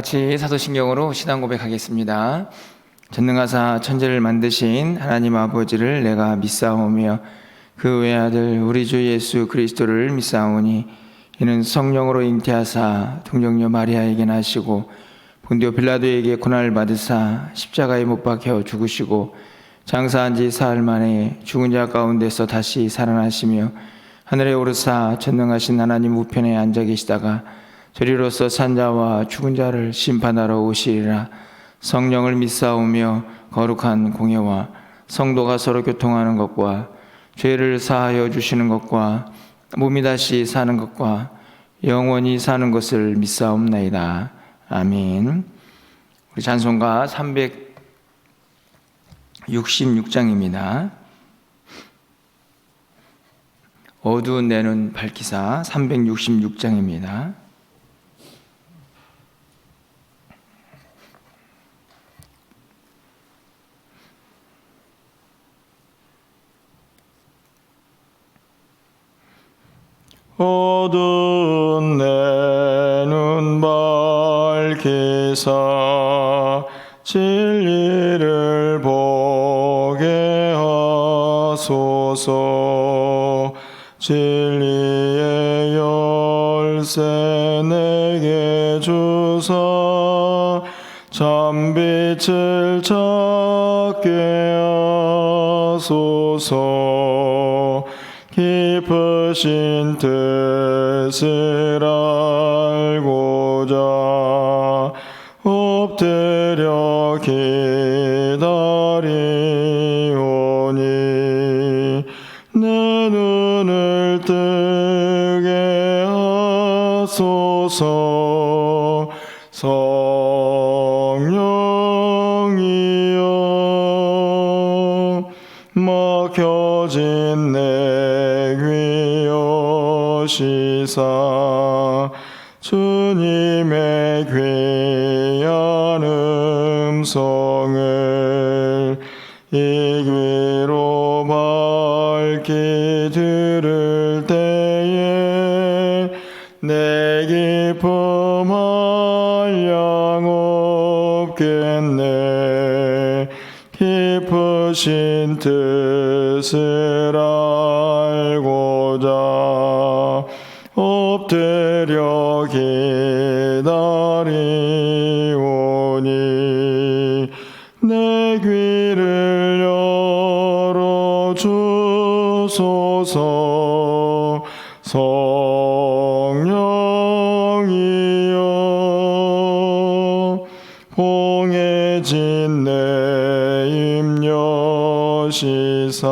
같이 사도신경으로 신앙 고백하겠습니다. 전능하사 천지를 만드신 하나님 아버지를 내가 믿사오며 그 외아들 우리 주 예수 그리스도를 믿사오니 이는 성령으로 잉태하사 동정녀 마리아에게 나시고 본디오 빌라도에게 고난을 받으사 십자가에 못 박혀 죽으시고 장사한 지 사흘 만에 죽은 자 가운데서 다시 살아나시며 하늘에 오르사 전능하신 하나님 우편에 앉아 계시다가 저리로서 산자와 죽은 자를 심판하러 오시리라. 성령을 믿사오며 거룩한 공예와 성도가 서로 교통하는 것과 죄를 사하여 주시는 것과 몸이 다시 사는 것과 영원히 사는 것을 믿사옵나이다. 아멘. 우리 찬송가 366장입니다. 어두운 내 눈 밝히사 366장입니다. 어두운 내 눈 밝히사 진리를 보게 하소서. 진리의 열쇠 내게 주사 참빛을 찾게 하소서. 깊으신 뜻을 알고자 엎드려 기다리오니 내 눈을 뜨게 하소서. 성령이여 막혀진 내 귀 여시사 주님의 귀한 음성을 이 귀로 밝히 들을 때에 내 기쁨 한량 없겠네. 깊으신 뜻을 알고자 엎드려 기다리오니 내 귀를 열어주소서. 성령이여 봉해진 내 입 여시사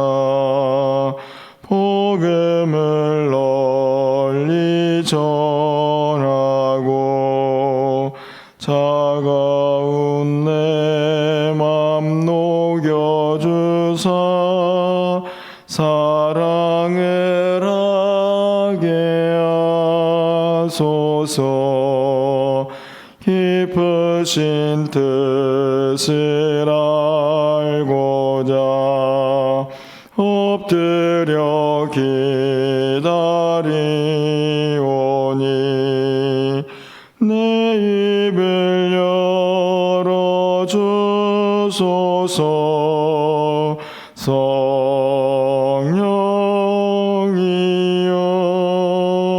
복음을 널리 전하고 차가운 내 맘 녹여주사 사랑을 하게 하소서. 깊으신 뜻을 알고자 엎드려 기다리오니 내 입을 열어주소서.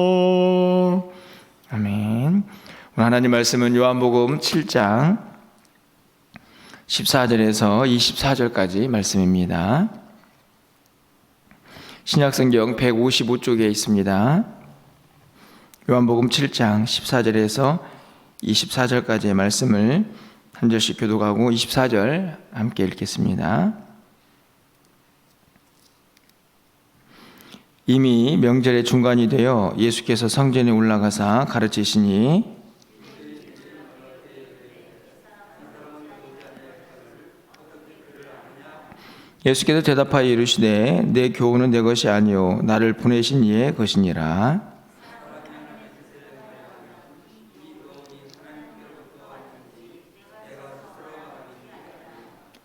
성령이여. 아멘. 오늘 하나님 말씀은 요한복음 7장 14절에서 24절까지 말씀입니다. 신약성경 155쪽에 있습니다. 요한복음 7장 14절에서 24절까지의 말씀을 한 절씩 교독하고 24절 함께 읽겠습니다. 이미 명절의 중간이 되어 예수께서 성전에 올라가사 가르치시니 예수께서 대답하여 이르시되 내 교훈은 내 것이 아니요 나를 보내신 이의 것이니라.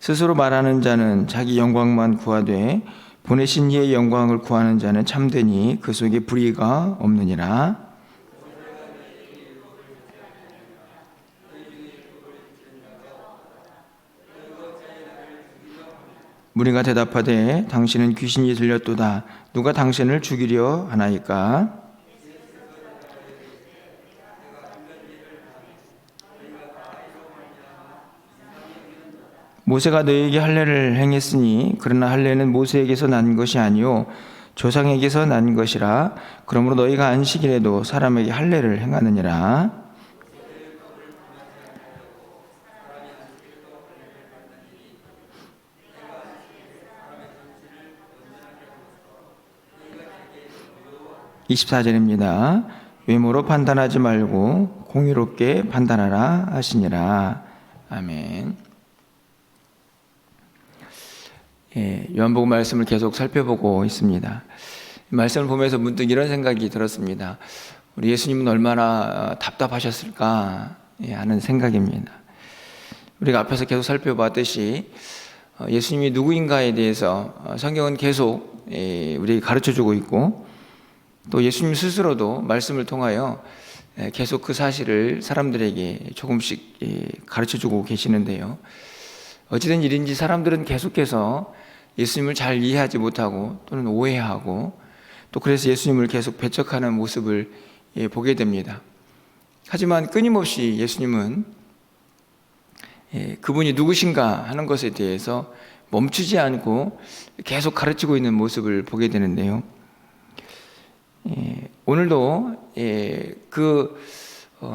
스스로 말하는 자는 자기 영광만 구하되 보내신 이의 영광을 구하는 자는 참되니 그 속에 불의가 없느니라. 무리가 대답하되 당신은 귀신이 들렸도다. 누가 당신을 죽이려 하나이까? 모세가 너에게 할례를 행했으니 그러나 할례는 모세에게서 난 것이 아니요 조상에게서 난 것이라. 그러므로 너희가 안식일에도 사람에게 할례를 행하느니라. (24절입니다) 외모로 판단하지 말고 공의롭게 판단하라 하시니라. 아멘. 요한복음 말씀을 계속 살펴보고 있습니다. 말씀을 보면서 문득 이런 생각이 들었습니다. 우리 예수님은 얼마나 답답하셨을까 하는 생각입니다. 우리가 앞에서 계속 살펴봤듯이 예수님이 누구인가에 대해서 성경은 계속 우리에게 가르쳐주고 있고, 또 예수님 스스로도 말씀을 통하여 계속 그 사실을 사람들에게 조금씩 가르쳐주고 계시는데요. 어찌된 일인지 사람들은 계속해서 예수님을 잘 이해하지 못하고 또는 오해하고, 또 그래서 예수님을 계속 배척하는 모습을 보게 됩니다. 하지만 끊임없이 예수님은 그분이 누구신가 하는 것에 대해서 멈추지 않고 계속 가르치고 있는 모습을 보게 되는데요. 오늘도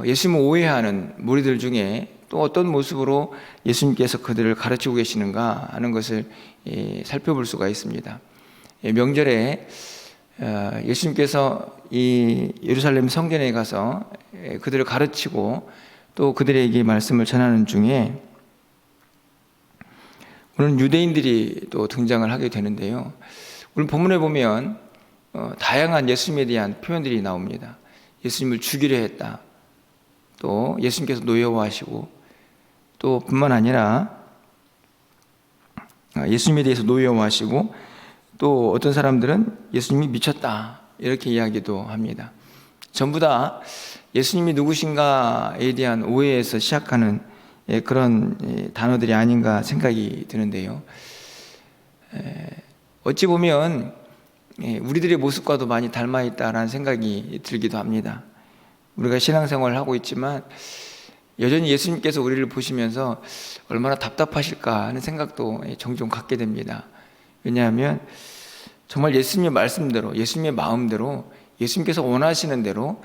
예수님을 오해하는 무리들 중에 또 어떤 모습으로 예수님께서 그들을 가르치고 계시는가 하는 것을 살펴볼 수가 있습니다. 명절에 예수님께서 이 예루살렘 성전에 가서 그들을 가르치고 또 그들에게 말씀을 전하는 중에 오늘 유대인들이 또 등장을 하게 되는데요. 오늘 본문에 보면 다양한 예수님에 대한 표현들이 나옵니다. 예수님을 죽이려 했다. 또 예수님께서 노여워하시고, 또 뿐만 아니라 예수님에 대해서 노여워하시고, 또 어떤 사람들은 예수님이 미쳤다 이렇게 이야기도 합니다. 전부 다 예수님이 누구신가에 대한 오해에서 시작하는 그런 단어들이 아닌가 생각이 드는데요. 어찌 보면 우리들의 모습과도 많이 닮아 있다라는 생각이 들기도 합니다. 우리가 신앙생활을 하고 있지만 여전히 예수님께서 우리를 보시면서 얼마나 답답하실까 하는 생각도 종종 갖게 됩니다. 왜냐하면 정말 예수님의 말씀대로, 예수님의 마음대로, 예수님께서 원하시는 대로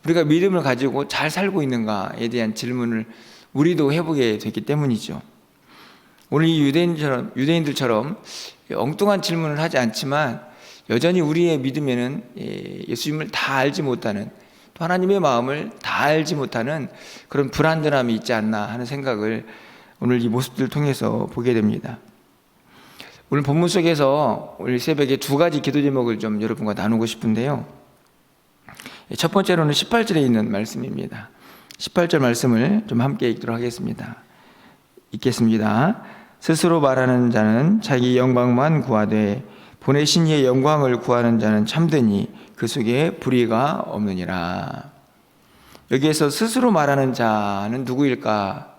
우리가 믿음을 가지고 잘 살고 있는가에 대한 질문을 우리도 해보게 되기 때문이죠. 오늘 이 유대인들처럼 엉뚱한 질문을 하지 않지만 여전히 우리의 믿음에는 예수님을 다 알지 못하는, 또 하나님의 마음을 다 알지 못하는 그런 불완전함이 있지 않나 하는 생각을 오늘 이 모습들을 통해서 보게 됩니다. 오늘 본문 속에서 오늘 새벽에 두 가지 기도 제목을 좀 여러분과 나누고 싶은데요. 첫 번째로는 18절에 있는 말씀입니다. 18절 말씀을 좀 함께 읽도록 하겠습니다. 읽겠습니다. 스스로 말하는 자는 자기 영광만 구하되 보내신 이의 영광을 구하는 자는 참되니 그 속에 불의가 없느니라. 여기에서 스스로 말하는 자는 누구일까?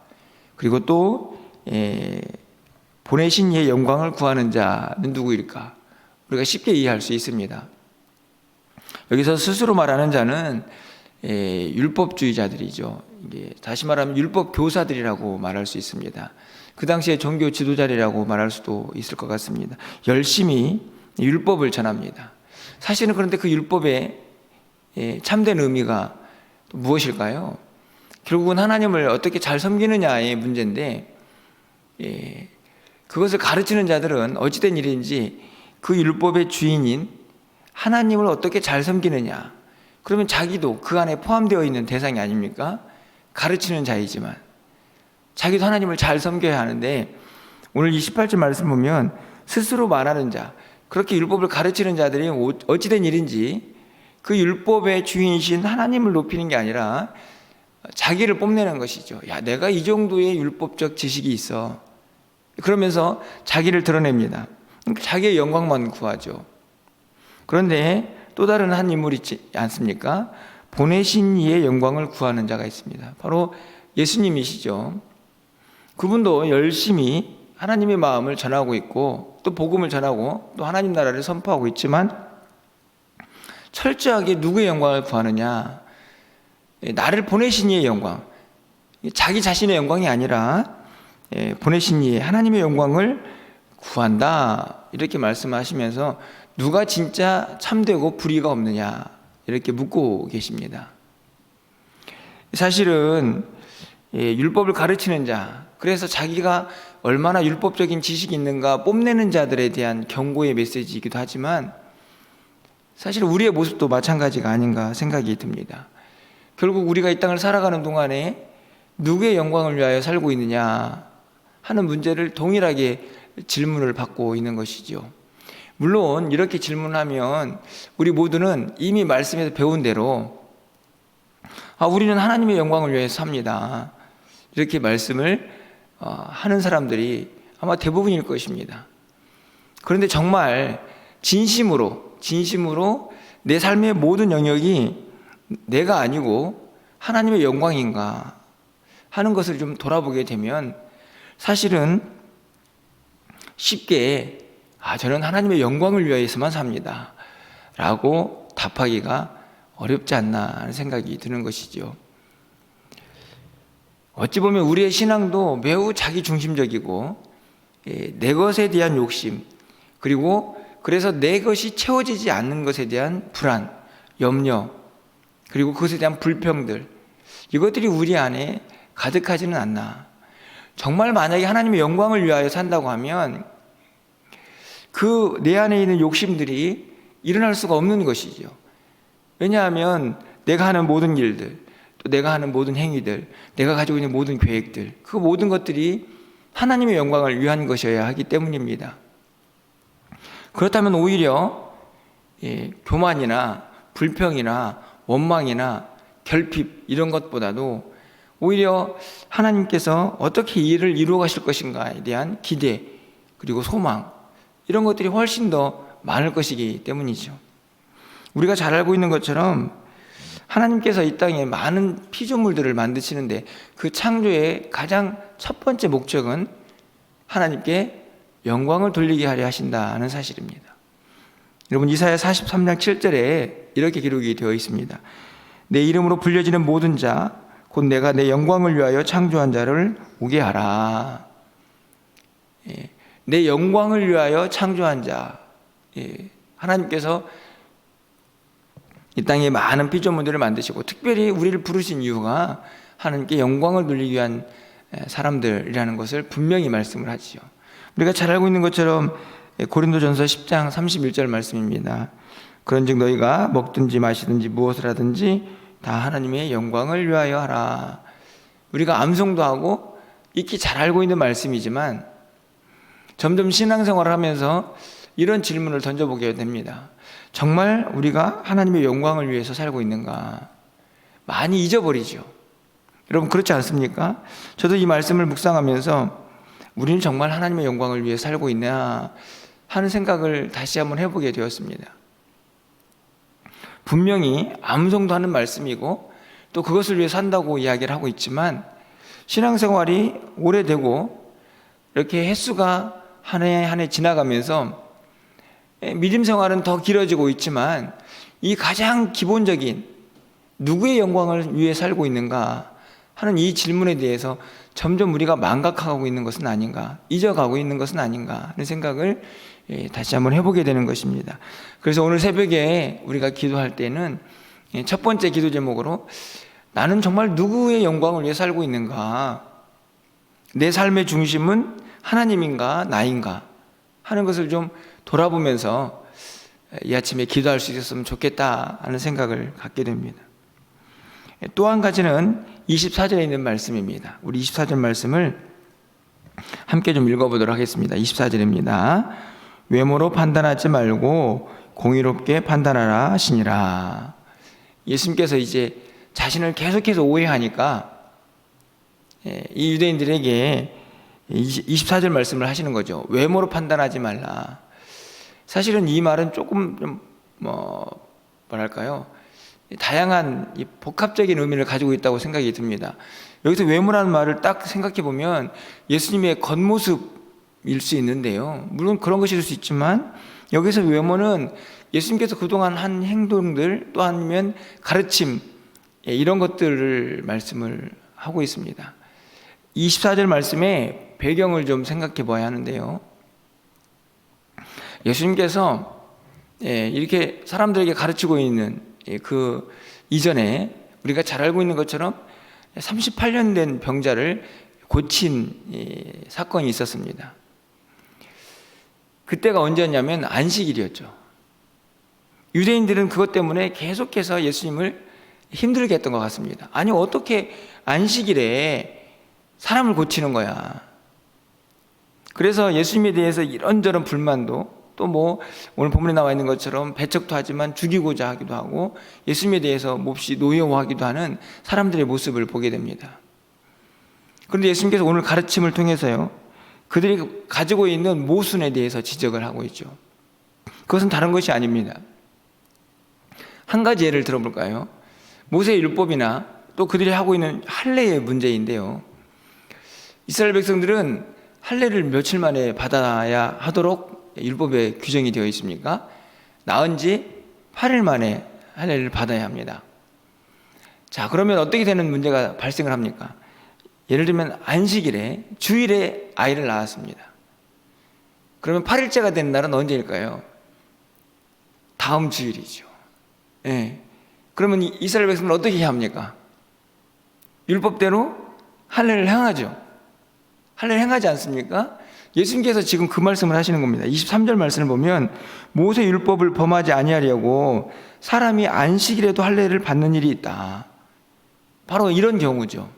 그리고 또 보내신 이의 영광을 구하는 자는 누구일까? 우리가 쉽게 이해할 수 있습니다. 여기서 스스로 말하는 자는 율법주의자들이죠. 다시 말하면 율법 교사들이라고 말할 수 있습니다. 그 당시에 종교 지도자리라고 말할 수도 있을 것 같습니다. 열심히 율법을 전합니다. 사실은 그런데 그 율법의 참된 의미가 무엇일까요? 결국은 하나님을 어떻게 잘 섬기느냐의 문제인데, 그것을 가르치는 자들은 어찌된 일인지 그 율법의 주인인 하나님을 어떻게 잘 섬기느냐, 그러면 자기도 그 안에 포함되어 있는 대상이 아닙니까? 가르치는 자이지만 자기도 하나님을 잘 섬겨야 하는데, 오늘 이 18절 말씀 보면 스스로 말하는 자, 그렇게 율법을 가르치는 자들이 어찌된 일인지 그 율법의 주인이신 하나님을 높이는 게 아니라 자기를 뽐내는 것이죠. 야, 내가 이 정도의 율법적 지식이 있어. 그러면서 자기를 드러냅니다. 자기의 영광만 구하죠. 그런데 또 다른 한 인물이 있지 않습니까? 보내신 이의 영광을 구하는 자가 있습니다. 바로 예수님이시죠. 그분도 열심히 하나님의 마음을 전하고 있고 또 복음을 전하고 또 하나님 나라를 선포하고 있지만 철저하게 누구의 영광을 구하느냐? 나를 보내신 이의 영광, 자기 자신의 영광이 아니라 보내신 이의 하나님의 영광을 구한다, 이렇게 말씀하시면서 누가 진짜 참되고 불의가 없느냐 이렇게 묻고 계십니다. 사실은 율법을 가르치는 자, 그래서 자기가 얼마나 율법적인 지식이 있는가 뽐내는 자들에 대한 경고의 메시지이기도 하지만 사실 우리의 모습도 마찬가지가 아닌가 생각이 듭니다. 결국 우리가 이 땅을 살아가는 동안에 누구의 영광을 위하여 살고 있느냐 하는 문제를 동일하게 질문을 받고 있는 것이죠. 물론 이렇게 질문하면 우리 모두는 이미 말씀에서 배운 대로 우리는 하나님의 영광을 위해서 삽니다, 이렇게 말씀을 하는 사람들이 아마 대부분일 것입니다. 그런데 정말 진심으로 내 삶의 모든 영역이 내가 아니고 하나님의 영광인가 하는 것을 좀 돌아보게 되면 사실은 쉽게 저는 하나님의 영광을 위해서만 삽니다 라고 답하기가 어렵지 않나 하는 생각이 드는 것이죠. 어찌 보면 우리의 신앙도 매우 자기중심적이고 내 것에 대한 욕심, 그리고 그래서 내 것이 채워지지 않는 것에 대한 불안, 염려, 그리고 그것에 대한 불평들, 이것들이 우리 안에 가득하지는 않나. 정말 만약에 하나님의 영광을 위하여 산다고 하면 그 내 안에 있는 욕심들이 일어날 수가 없는 것이죠. 왜냐하면 내가 하는 모든 일들, 또 내가 하는 모든 행위들, 내가 가지고 있는 모든 계획들, 그 모든 것들이 하나님의 영광을 위한 것이어야 하기 때문입니다. 그렇다면 오히려 교만이나 불평이나 원망이나 결핍 이런 것보다도 오히려 하나님께서 어떻게 이 일을 이루어 가실 것인가에 대한 기대, 그리고 소망, 이런 것들이 훨씬 더 많을 것이기 때문이죠. 우리가 잘 알고 있는 것처럼 하나님께서 이 땅에 많은 피조물들을 만드시는데 그 창조의 가장 첫 번째 목적은 하나님께 영광을 돌리게 하려 하신다는 사실입니다. 여러분, 이사야 43장 7절에 이렇게 기록이 되어 있습니다. 내 이름으로 불려지는 모든 자, 곧 내가 내 영광을 위하여 창조한 자를 오게 하라. 내 영광을 위하여 창조한 자, 하나님께서 이 땅에 많은 피조물들을 만드시고 특별히 우리를 부르신 이유가 하나님께 영광을 돌리기 위한 사람들이라는 것을 분명히 말씀을 하지요. 우리가 잘 알고 있는 것처럼 고린도전서 10장 31절 말씀입니다. 그런즉 너희가 먹든지 마시든지 무엇을 하든지 다 하나님의 영광을 위하여 하라. 우리가 암송도 하고 익히 잘 알고 있는 말씀이지만 점점 신앙생활을 하면서 이런 질문을 던져보게 됩니다. 정말 우리가 하나님의 영광을 위해서 살고 있는가? 많이 잊어버리죠. 여러분, 그렇지 않습니까? 저도 이 말씀을 묵상하면서 우리는 정말 하나님의 영광을 위해 살고 있나 하는 생각을 다시 한번 해보게 되었습니다. 분명히 암송도 하는 말씀이고 또 그것을 위해 산다고 이야기를 하고 있지만 신앙생활이 오래되고 이렇게 횟수가 한 해 한 해 지나가면서 믿음 생활은 더 길어지고 있지만 이 가장 기본적인 누구의 영광을 위해 살고 있는가 하는 이 질문에 대해서 점점 우리가 망각하고 있는 것은 아닌가, 잊어가고 있는 것은 아닌가 하는 생각을 다시 한번 해보게 되는 것입니다. 그래서 오늘 새벽에 우리가 기도할 때는 첫 번째 기도 제목으로 나는 정말 누구의 영광을 위해 살고 있는가, 내 삶의 중심은 하나님인가 나인가 하는 것을 좀 돌아보면서 이 아침에 기도할 수 있었으면 좋겠다 하는 생각을 갖게 됩니다. 또 한 가지는 24절에 있는 말씀입니다. 우리 24절 말씀을 함께 좀 읽어보도록 하겠습니다. 24절입니다. 외모로 판단하지 말고 공의롭게 판단하라 하시니라. 예수님께서 이제 자신을 계속해서 오해하니까 이 유대인들에게 24절 말씀을 하시는 거죠. 외모로 판단하지 말라. 사실은 이 말은 조금 좀 뭐랄까요? 다양한 복합적인 의미를 가지고 있다고 생각이 듭니다. 여기서 외모라는 말을 딱 생각해 보면 예수님의 겉모습, 수 있는데요. 물론 그런 것일 수 있지만 여기서 외모는 예수님께서 그동안 한 행동들 또 아니면 가르침 이런 것들을 말씀을 하고 있습니다. 24절 말씀의 배경을 좀 생각해 봐야 하는데요. 예수님께서 이렇게 사람들에게 가르치고 있는 그 이전에 우리가 잘 알고 있는 것처럼 38년 된 병자를 고친 사건이 있었습니다. 그때가 언제였냐면 안식일이었죠. 유대인들은 그것 때문에 계속해서 예수님을 힘들게 했던 것 같습니다. 아니 어떻게 안식일에 사람을 고치는 거야. 그래서 예수님에 대해서 이런저런 불만도 또 뭐 오늘 본문에 나와 있는 것처럼 배척도 하지만 죽이고자 하기도 하고 예수님에 대해서 몹시 노여워하기도 하는 사람들의 모습을 보게 됩니다. 그런데 예수님께서 오늘 가르침을 통해서요, 그들이 가지고 있는 모순에 대해서 지적을 하고 있죠. 그것은 다른 것이 아닙니다. 한 가지 예를 들어볼까요? 모세의 율법이나 또 그들이 하고 있는 할례의 문제인데요. 이스라엘 백성들은 할례를 며칠 만에 받아야 하도록 율법에 규정이 되어 있습니까? 나은 지 8일 만에 할례를 받아야 합니다. 자, 그러면 어떻게 되는 문제가 발생을 합니까? 예를 들면 안식일에 주일에 아이를 낳았습니다. 그러면 8일째가 된 날은 언제일까요? 다음 주일이죠. 그러면 이스라엘 백성은 어떻게 해야 합니까? 율법대로 할례를 행하죠. 할례를 행하지 않습니까? 예수님께서 지금 그 말씀을 하시는 겁니다. 23절 말씀을 보면 모세 율법을 범하지 아니하려고 사람이 안식일에도 할례를 받는 일이 있다. 바로 이런 경우죠.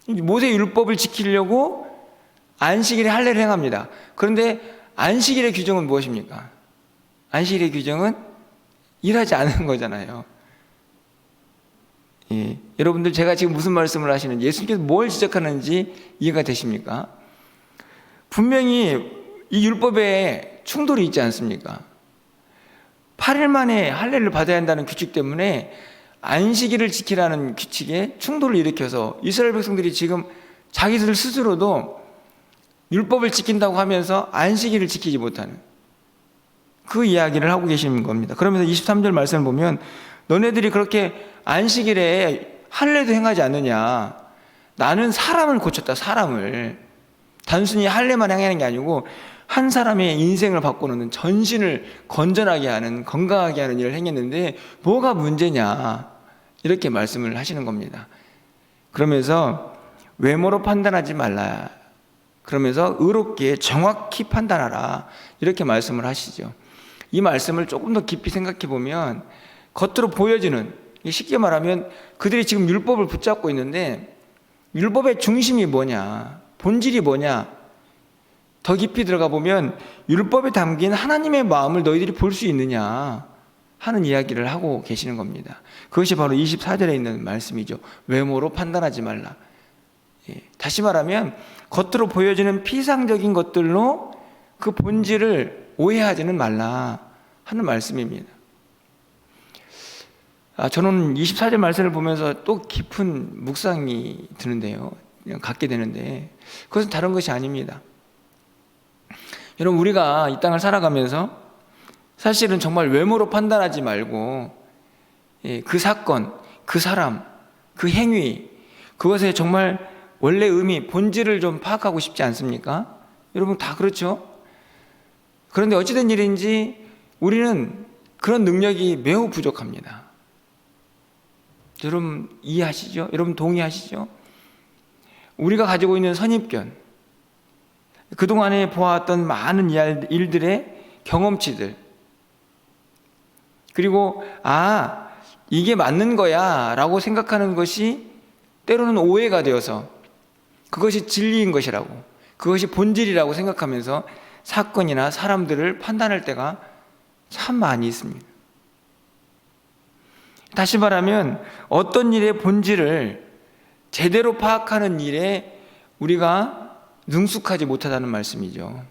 모세 율법을 지키려고 안식일에 할례를 행합니다. 그런데 안식일의 규정은 무엇입니까? 안식일의 규정은 일하지 않는 거잖아요. 여러분들 제가 지금 무슨 말씀을 하시는지 예수님께서 뭘 지적하는지 이해가 되십니까? 분명히 이 율법에 충돌이 있지 않습니까? 8일 만에 할례를 받아야 한다는 규칙 때문에 안식일을 지키라는 규칙에 충돌을 일으켜서 이스라엘 백성들이 지금 자기들 스스로도 율법을 지킨다고 하면서 안식일을 지키지 못하는 그 이야기를 하고 계시는 겁니다. 그러면서 23절 말씀을 보면 너네들이 그렇게 안식일에 할례도 행하지 않느냐. 나는 사람을 고쳤다. 사람을. 단순히 할례만 행하는 게 아니고 한 사람의 인생을 바꾸는 전신을 건전하게 하는 건강하게 하는 일을 행했는데 뭐가 문제냐 이렇게 말씀을 하시는 겁니다. 그러면서 외모로 판단하지 말라. 그러면서 의롭게 정확히 판단하라 이렇게 말씀을 하시죠. 이 말씀을 조금 더 깊이 생각해 보면 겉으로 보여지는, 쉽게 말하면 그들이 지금 율법을 붙잡고 있는데 율법의 중심이 뭐냐, 본질이 뭐냐, 더 깊이 들어가 보면 율법에 담긴 하나님의 마음을 너희들이 볼 수 있느냐 하는 이야기를 하고 계시는 겁니다. 그것이 바로 24절에 있는 말씀이죠. 외모로 판단하지 말라. 다시 말하면 겉으로 보여지는 피상적인 것들로 그 본질을 오해하지는 말라 하는 말씀입니다. 저는 24절 말씀을 보면서 또 깊은 묵상이 드는데요. 갖게 되는데 그것은 다른 것이 아닙니다. 여러분, 우리가 이 땅을 살아가면서 사실은 정말 외모로 판단하지 말고 그 사건, 그 사람, 그 행위, 그것의 정말 원래 의미, 본질을 좀 파악하고 싶지 않습니까? 여러분 다 그렇죠? 그런데 어찌된 일인지 우리는 그런 능력이 매우 부족합니다. 여러분 이해하시죠? 여러분 동의하시죠? 우리가 가지고 있는 선입견, 그동안에 보았던 많은 일들의 경험치들, 그리고 이게 맞는 거야 라고 생각하는 것이 때로는 오해가 되어서 그것이 진리인 것이라고, 그것이 본질이라고 생각하면서 사건이나 사람들을 판단할 때가 참 많이 있습니다. 다시 말하면 어떤 일의 본질을 제대로 파악하는 일에 우리가 능숙하지 못하다는 말씀이죠.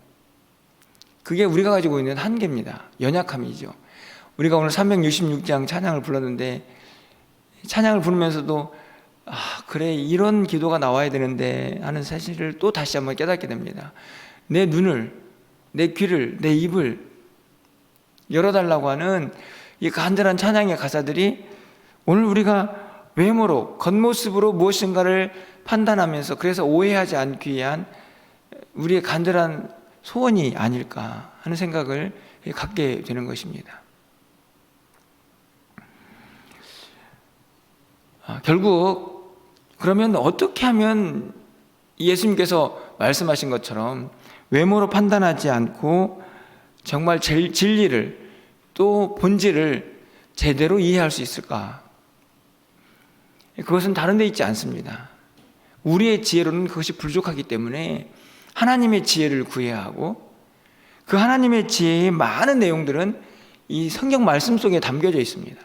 그게 우리가 가지고 있는 한계입니다. 연약함이죠. 우리가 오늘 366장 찬양을 불렀는데 찬양을 부르면서도 그래 이런 기도가 나와야 되는데 하는 사실을 또 다시 한번 깨닫게 됩니다. 내 눈을, 내 귀를, 내 입을 열어달라고 하는 이 간절한 찬양의 가사들이 오늘 우리가 외모로, 겉모습으로 무엇인가를 판단하면서 그래서 오해하지 않기 위한 우리의 간절한 소원이 아닐까 하는 생각을 갖게 되는 것입니다. 결국 그러면 어떻게 하면 예수님께서 말씀하신 것처럼 외모로 판단하지 않고 정말 진리를 또 본질을 제대로 이해할 수 있을까? 그것은 다른 데 있지 않습니다. 우리의 지혜로는 그것이 부족하기 때문에 하나님의 지혜를 구해야 하고 그 하나님의 지혜의 많은 내용들은 이 성경 말씀 속에 담겨져 있습니다.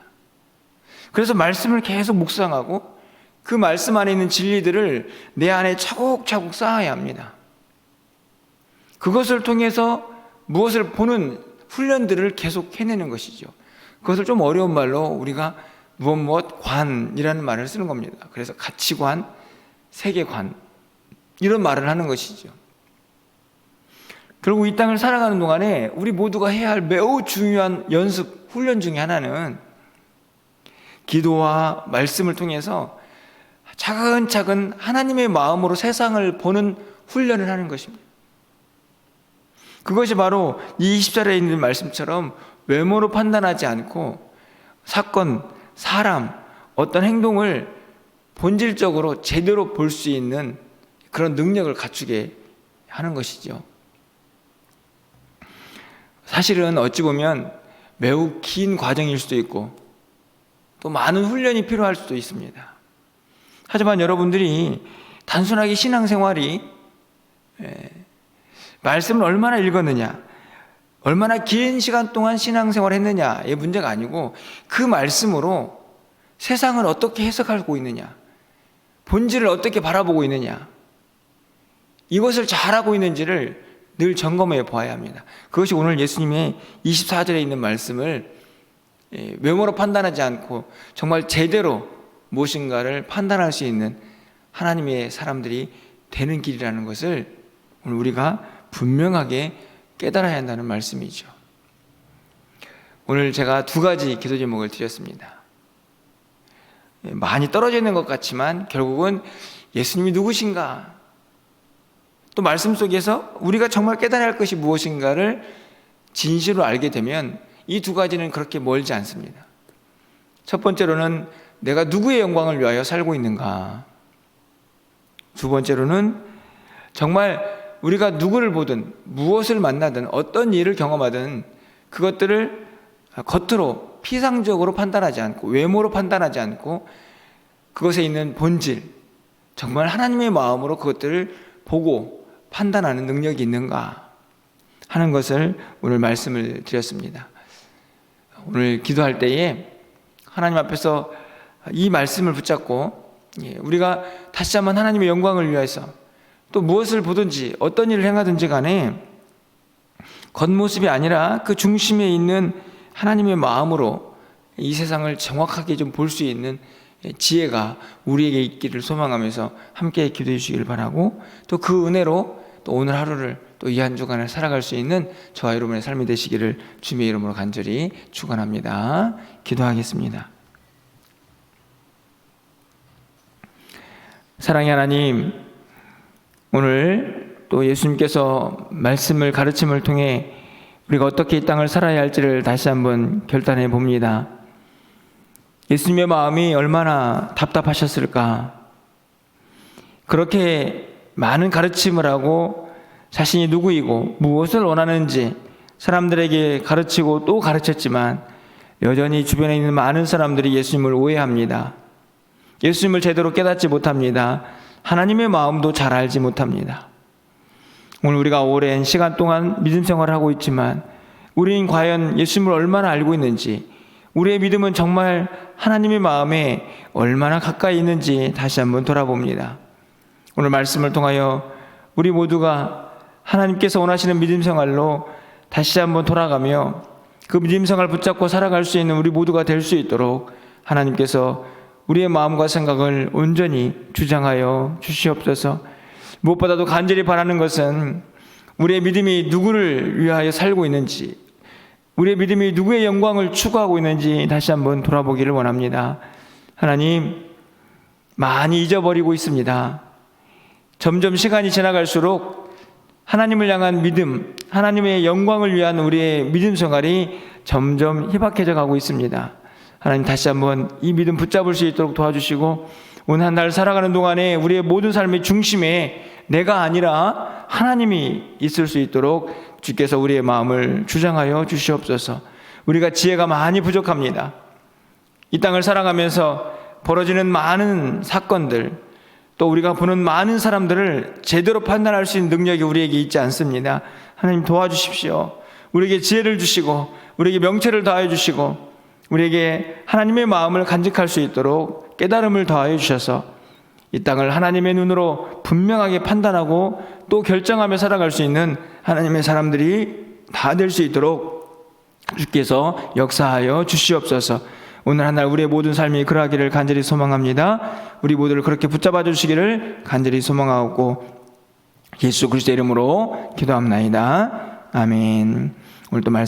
그래서 말씀을 계속 묵상하고 그 말씀 안에 있는 진리들을 내 안에 차곡차곡 쌓아야 합니다. 그것을 통해서 무엇을 보는 훈련들을 계속 해내는 것이죠. 그것을 좀 어려운 말로 우리가 무엇 관이라는 말을 쓰는 겁니다. 그래서 가치관, 세계관 이런 말을 하는 것이죠. 결국 이 땅을 살아가는 동안에 우리 모두가 해야 할 매우 중요한 연습, 훈련 중에 하나는 기도와 말씀을 통해서 차근차근 하나님의 마음으로 세상을 보는 훈련을 하는 것입니다. 그것이 바로 이 20절에 있는 말씀처럼 외모로 판단하지 않고 사건, 사람, 어떤 행동을 본질적으로 제대로 볼 수 있는 그런 능력을 갖추게 하는 것이죠. 사실은 어찌 보면 매우 긴 과정일 수도 있고 또 많은 훈련이 필요할 수도 있습니다. 하지만 여러분들이 단순하게 신앙생활이 말씀을 얼마나 읽었느냐, 얼마나 긴 시간 동안 신앙생활을 했느냐의 문제가 아니고 그 말씀으로 세상을 어떻게 해석하고 있느냐, 본질을 어떻게 바라보고 있느냐, 이것을 잘하고 있는지를 늘 점검해 보아야 합니다. 그것이 오늘 예수님의 24절에 있는 말씀을 외모로 판단하지 않고 정말 제대로 무엇인가를 판단할 수 있는 하나님의 사람들이 되는 길이라는 것을 오늘 우리가 분명하게 깨달아야 한다는 말씀이죠. 오늘 제가 두 가지 기도 제목을 드렸습니다. 많이 떨어져 있는 것 같지만 결국은 예수님이 누구신가, 또 말씀 속에서 우리가 정말 깨달아야 할 것이 무엇인가를 진실로 알게 되면 이 두 가지는 그렇게 멀지 않습니다. 첫 번째로는 내가 누구의 영광을 위하여 살고 있는가, 두 번째로는 정말 우리가 누구를 보든 무엇을 만나든 어떤 일을 경험하든 그것들을 겉으로 피상적으로 판단하지 않고 외모로 판단하지 않고 그것에 있는 본질, 정말 하나님의 마음으로 그것들을 보고 판단하는 능력이 있는가 하는 것을 오늘 말씀을 드렸습니다. 오늘 기도할 때에 하나님 앞에서 이 말씀을 붙잡고 우리가 다시 한번 하나님의 영광을 위해서 또 무엇을 보든지 어떤 일을 행하든지 간에 겉모습이 아니라 그 중심에 있는 하나님의 마음으로 이 세상을 정확하게 좀 볼 수 있는 지혜가 우리에게 있기를 소망하면서 함께 기도해 주시기를 바라고, 또 그 은혜로 또 오늘 하루를 또 이 한 주간을 살아갈 수 있는 저와 여러분의 삶이 되시기를 주님의 이름으로 간절히 축원합니다. 기도하겠습니다. 사랑의 하나님, 오늘 또 예수님께서 말씀을 가르침을 통해 우리가 어떻게 이 땅을 살아야 할지를 다시 한번 결단해 봅니다. 예수님의 마음이 얼마나 답답하셨을까. 그렇게 많은 가르침을 하고 자신이 누구이고 무엇을 원하는지 사람들에게 가르치고 또 가르쳤지만 여전히 주변에 있는 많은 사람들이 예수님을 오해합니다. 예수님을 제대로 깨닫지 못합니다. 하나님의 마음도 잘 알지 못합니다. 오늘 우리가 오랜 시간 동안 믿음 생활을 하고 있지만 우리는 과연 예수님을 얼마나 알고 있는지, 우리의 믿음은 정말 하나님의 마음에 얼마나 가까이 있는지 다시 한번 돌아봅니다. 오늘 말씀을 통하여 우리 모두가 하나님께서 원하시는 믿음 생활로 다시 한번 돌아가며 그 믿음 생활을 붙잡고 살아갈 수 있는 우리 모두가 될 수 있도록 하나님께서 우리의 마음과 생각을 온전히 주장하여 주시옵소서. 무엇보다도 간절히 바라는 것은 우리의 믿음이 누구를 위하여 살고 있는지, 우리의 믿음이 누구의 영광을 추구하고 있는지 다시 한번 돌아보기를 원합니다. 하나님, 많이 잊어버리고 있습니다. 점점 시간이 지나갈수록 하나님을 향한 믿음, 하나님의 영광을 위한 우리의 믿음 생활이 점점 희박해져 가고 있습니다. 하나님, 다시 한번 이 믿음 붙잡을 수 있도록 도와주시고, 오늘 한 달 살아가는 동안에 우리의 모든 삶의 중심에 내가 아니라 하나님이 있을 수 있도록 주께서 우리의 마음을 주장하여 주시옵소서. 우리가 지혜가 많이 부족합니다. 이 땅을 살아가면서 벌어지는 많은 사건들, 또 우리가 보는 많은 사람들을 제대로 판단할 수 있는 능력이 우리에게 있지 않습니다. 하나님, 도와주십시오. 우리에게 지혜를 주시고, 우리에게 명철을 더하여 주시고, 우리에게 하나님의 마음을 간직할 수 있도록 깨달음을 더하여 주셔서 이 땅을 하나님의 눈으로 분명하게 판단하고 또 결정하며 살아갈 수 있는 하나님의 사람들이 다 될 수 있도록 주께서 역사하여 주시옵소서. 오늘 한 날 우리의 모든 삶이 그러하기를 간절히 소망합니다. 우리 모두를 그렇게 붙잡아 주시기를 간절히 소망하고 예수 그리스도의 이름으로 기도합나이다. 아멘. 오늘도 말씀